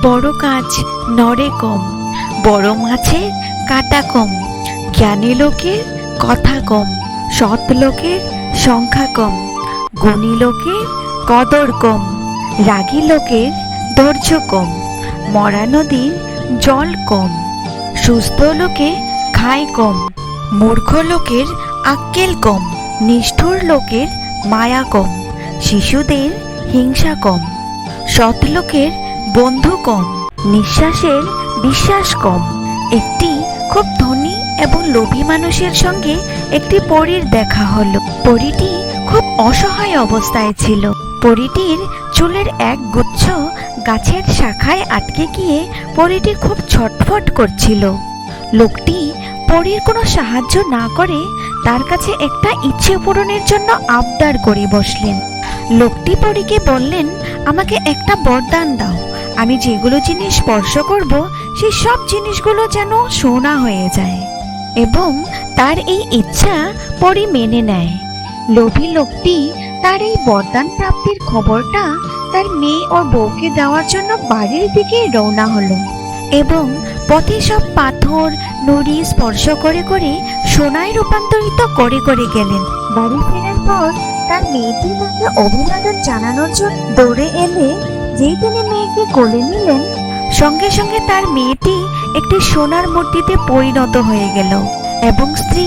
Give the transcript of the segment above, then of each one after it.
বড় কাজ নড়ে কম, বড় মাছের কাটা কম, জ্ঞানী লোকের কথা কম, সৎ লোকের সংখ্যা কম, গুণী লোকের কদর কম, রাগী লোকের ধৈর্য কম, মরা নদীর জল কম, সুস্থ লোকে খায় কম, মূর্খ লোকের আক্কেল কম, নিষ্ঠুর লোকের মায়া কম, শিশুদের হিংসা কম, সৎ লোকের বন্ধু কম, নিঃশ্বাসের বিশ্বাস কম। একটি খুব ধনী এবং লোভী মানুষের সঙ্গে একটি পরীর দেখা হলো। পরীটি খুব অসহায় অবস্থায় ছিল। পরীটির চুলের এক গুচ্ছ গাছের শাখায় আটকে গিয়ে পরীটি খুব ছটফট করছিল। লোকটি পরীর কোনো সাহায্য না করে তার কাছে একটা ইচ্ছে পূরণের জন্য আবদার করে বসলেন। লোকটি পরীকে বললেন, আমাকে একটা বরদান দাও, আমি যেগুলো জিনিস স্পর্শ করব সেই সব জিনিসগুলো যেন সোনা হয়ে যায়। এবং তার এই ইচ্ছা পরী মেনে নেয়। লোভী লোকটি তার এই বরদান প্রাপ্তির খবরটা তার মেয়ে ও বউকে দেওয়ার জন্য বাড়ির দিকে রওনা হলো এবং পথে সব পাথর নুড়ি স্পর্শ করে করে সোনায় রূপান্তরিত করে করে গেলেন। বাড়ি ফেরার পর তার মেয়েটি তাকে অভিনন্দন জানানোর জন্য দৌড়ে এলে যেই তিনি মেয়েকে কোলে নিলেন, সঙ্গে সঙ্গে তার মেয়েটি একটি সোনার মূর্তিতে পরিণত হয়ে গেল। এবং স্ত্রী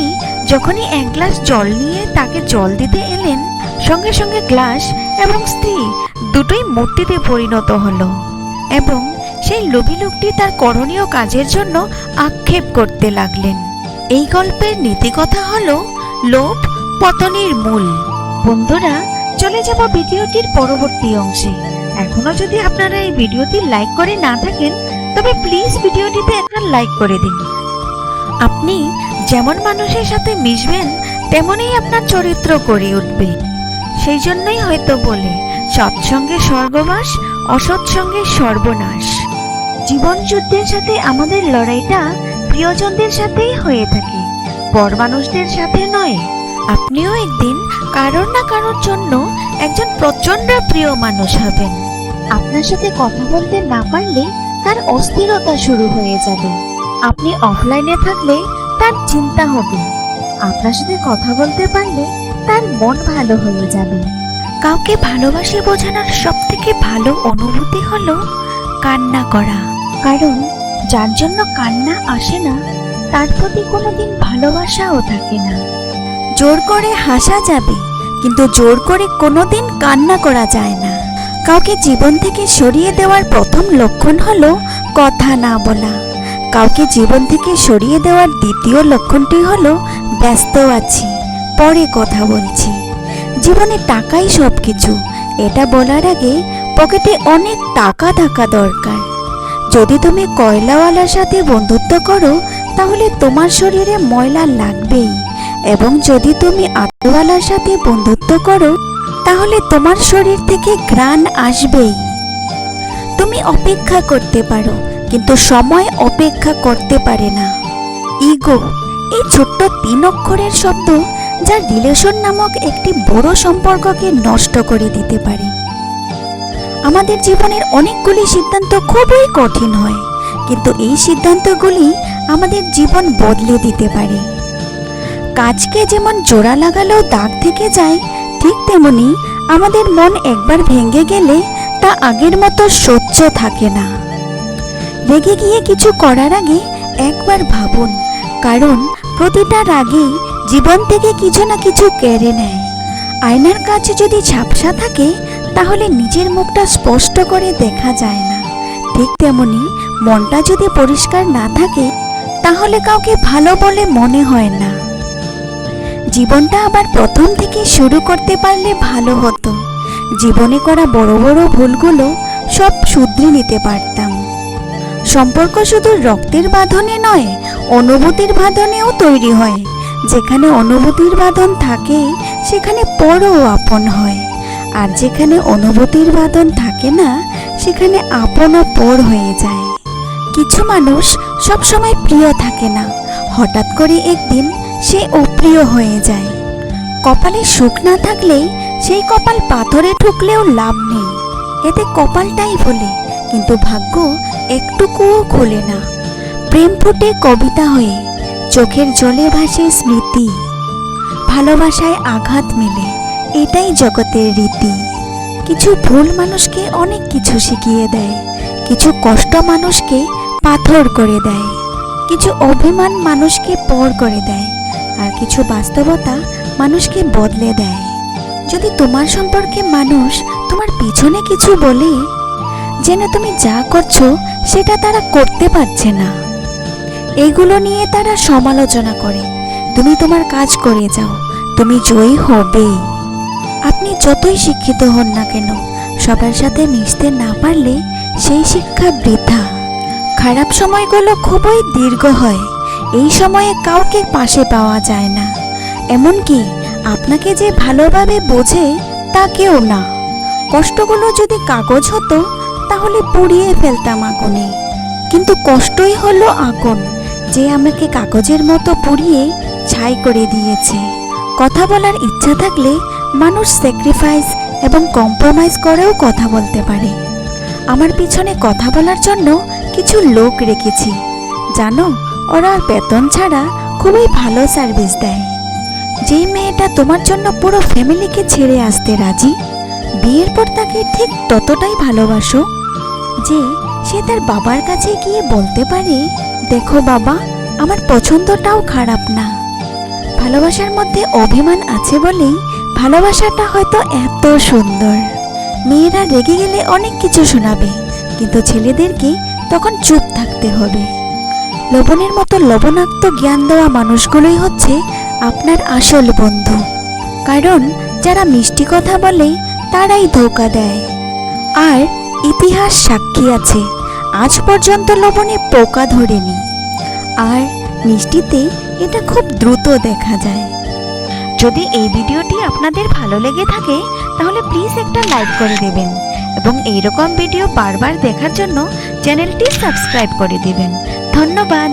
যখনই এক গ্লাস জল নিয়ে তাকে জল দিতে এলেন, সঙ্গে সঙ্গে গ্লাস এবং স্ত্রী দুটোই মূর্তিতে পরিণত হলো। এবং সেই লোভী লোকটি তার করণীয় কাজের জন্য আক্ষেপ করতে লাগলেন। এই গল্পের নীতিকথা হলো লোভ পতনের মূল। বন্ধুরা, চলে যাব ভিডিওটির পরবর্তী অংশে। এখনো যদি আপনারা এই ভিডিওটি লাইক করে না থাকেন তবে প্লিজ ভিডিওটিতে একটা লাইক করে দিন। আপনি যেমন মানুষের সাথে মিশবেন তেমনই আপনার চরিত্র গড়ে উঠবে। সেই জন্যই হয়তো বলে, সৎসঙ্গে স্বর্গবাস, অসৎসঙ্গে সর্বনাশ। জীবন যুদ্ধের সাথে আমাদের লড়াইটা প্রিয়জনদের সাথেই হয়ে থাকে, বড় মানুষদের সাথে নয়। আপনিও একদিন কারোর না কারোর জন্য একজন প্রচন্ড প্রিয় মানুষ হবেন। আপনার সাথে কথা বলতে না পারলে তার অস্থিরতা শুরু হয়ে যাবে। আপনি অফলাইনে থাকলে তার চিন্তা হবে। আপনার সাথে কথা বলতে পারলে তার মন ভালো হয়ে যাবে। কাউকে ভালোবাসে বোঝানোর সব থেকে ভালো অনুভূতি হলো কান্না করা। কারণ যার জন্য কান্না আসে না তার প্রতি কোনোদিন ভালোবাসাও থাকে না। জোর করে হাসা যাবে, কিন্তু জোর করে কোনোদিন কান্না করা যায় না। কাউকে জীবন থেকে সরিয়ে দেওয়ার প্রথম লক্ষণ হলো কথা না বলা। কাউকে জীবন থেকে সরিয়ে দেওয়ার দ্বিতীয় লক্ষণটি হলো ব্যস্ত আছি, পরে কথা বলছি। জীবনে টাকাই সব কিছু, এটা বলার আগে পকেটে অনেক টাকা থাকা দরকার। যদি তুমি কয়লাওয়ালার সাথে বন্ধুত্ব করো তাহলে তোমার শরীরে ময়লা লাগবেই, এবং যদি তুমি আত্মওয়ালার সাথে বন্ধুত্ব করো তাহলে তোমার শরীর থেকে ঘ্রাণ আসবেই। তুমি অপেক্ষা করতে পারো, কিন্তু সময় অপেক্ষা করতে পারে না। ইগো এই ছোট্ট 3 অক্ষরের শব্দ, যা রিলেশন নামক একটি বড় সম্পর্ককে নষ্ট করে দিতে পারে। আমাদের জীবনের অনেকগুলি সিদ্ধান্ত খুবই কঠিন হয়, কিন্তু এই সিদ্ধান্তগুলি আমাদের জীবন বদলে দিতে পারে। কাজকে যেমন জোড়া লাগালেও দাগ থেকে যায়, ঠিক তেমনি আমাদের মন একবার ভেঙে গেলে তা আগের মতো স্বচ্ছ থাকে না। রেগে গিয়ে কিছু করার আগে একবার ভাবুন, কারণ প্রতিটা রাগেই জীবন থেকে কিছু না কিছু কেড়ে নেয়। আয়নার কাছে যদি ঝাপসা থাকে তাহলে নিজের মুখটা স্পষ্ট করে দেখা যায় না। ঠিক তেমনি মনটা যদি পরিষ্কার না থাকে তাহলে কাউকে ভালো বলে মনে হয় না। জীবনটা আবার প্রথম থেকে শুরু করতে পারলে ভালো হতো। জীবনে করা বড় বড় ভুলগুলো সব শুধরে নিতে পারতাম। সম্পর্ক শুধু রক্তের বাঁধনে নয়, অনুভূতির বাঁধনেও তৈরি হয়। যেখানে অনুভূতির বাঁধন থাকে সেখানে পরও আপন হয়, আর যেখানে অনুভূতির বাঁধন থাকে না সেখানে আপনও পর হয়ে যায়। কিছু মানুষ সবসময় প্রিয় থাকে না, হঠাৎ করে একদিন সে অপ্রিয় হয়ে যায়। কপালে সুখ না থাকলে সেই কপাল পাথরে ঠুকলেও লাভ নেই, এতে কপালটাই ভোলে কিন্তু ভাগ্য একটুকুও খোলে না। প্রেম ফুটে কবিতা হয়ে, চোখের জলে ভাসে স্মৃতি। ভালোবাসায় আঘাত মেলে, এটাই জগতের রীতি। কিছু ভুল মানুষকে অনেক কিছু শিখিয়ে দেয়, কিছু কষ্ট মানুষকে পাথর করে দেয়, কিছু অভিমান মানুষকে পর করে দেয়, আর কিছু বাস্তবতা মানুষকে বদলে দেয়। যদি তোমার সম্পর্কে মানুষ তোমার পিছনে কিছু বলে, যেন তুমি যা করছো সেটা তারা করতে পারছে না, এগুলো নিয়ে তারা সমালোচনা করে, তুমি তোমার কাজ করে যাও, তুমি জয়ী হবেই। আপনি যতই শিক্ষিত হন না কেন, সবার সাথে মিশতে না পারলে সেই শিক্ষা বৃথা। খারাপ সময়গুলো খুবই দীর্ঘ হয়, এই সময়ে কাউকে পাশে পাওয়া যায় না, এমনকি আপনাকে যে ভালোভাবে বোঝে তাকেও না। কষ্টগুলো যদি কাগজ হতো তাহলে পুড়িয়ে ফেলতাম আগুনে, কিন্তু কষ্টই হলো আগুন, যে আমাকে কাগজের মতো পুড়িয়ে ছাই করে দিয়েছে। কথা বলার ইচ্ছা থাকলে মানুষ স্যাক্রিফাইস এবং কম্প্রোমাইজ করেও কথা বলতে পারে। আমার পিছনে কথা বলার জন্য কিছু লোক রেখেছি, জানো, ওরা বেতন ছাড়া খুবই ভালো সার্ভিস দেয়। যেই মেয়েটা তোমার জন্য পুরো ফ্যামিলিকে ছেড়ে আসতে রাজি, বিয়ের পর তাকে ঠিক ততটাই ভালোবাসো যে সে তার বাবার কাছে গিয়ে বলতে পারে, দেখো বাবা, আমার পছন্দটাও খারাপ না। ভালোবাসার মধ্যে অভিমান আছে বলেই ভালোবাসাটা হয়তো এত সুন্দর। মেয়েরা রেগে গেলে অনেক কিছু শোনাবে, কিন্তু ছেলেদেরকে তখন চুপ থাকতে হবে। লবণের মতো লবণাক্ত জ্ঞান দেওয়া মানুষগুলোই হচ্ছে আপনার আসল বন্ধু, কারণ যারা মিষ্টি কথা বলে তারাই ধোঁকা দেয়। আর ইতিহাস সাক্ষী আছে, আজ পর্যন্ত লবণে পোকা ধরেনি, আর মিষ্টিতে এটা খুব দ্রুত দেখা যায়। যদি এই ভিডিওটি আপনাদের ভালো লেগে থাকে তাহলে প্লিজ একটা লাইক করে দেবেন এবং এইরকম ভিডিও বারবার দেখার জন্য চ্যানেলটি সাবস্ক্রাইব করে দিবেন। ধন্যবাদ।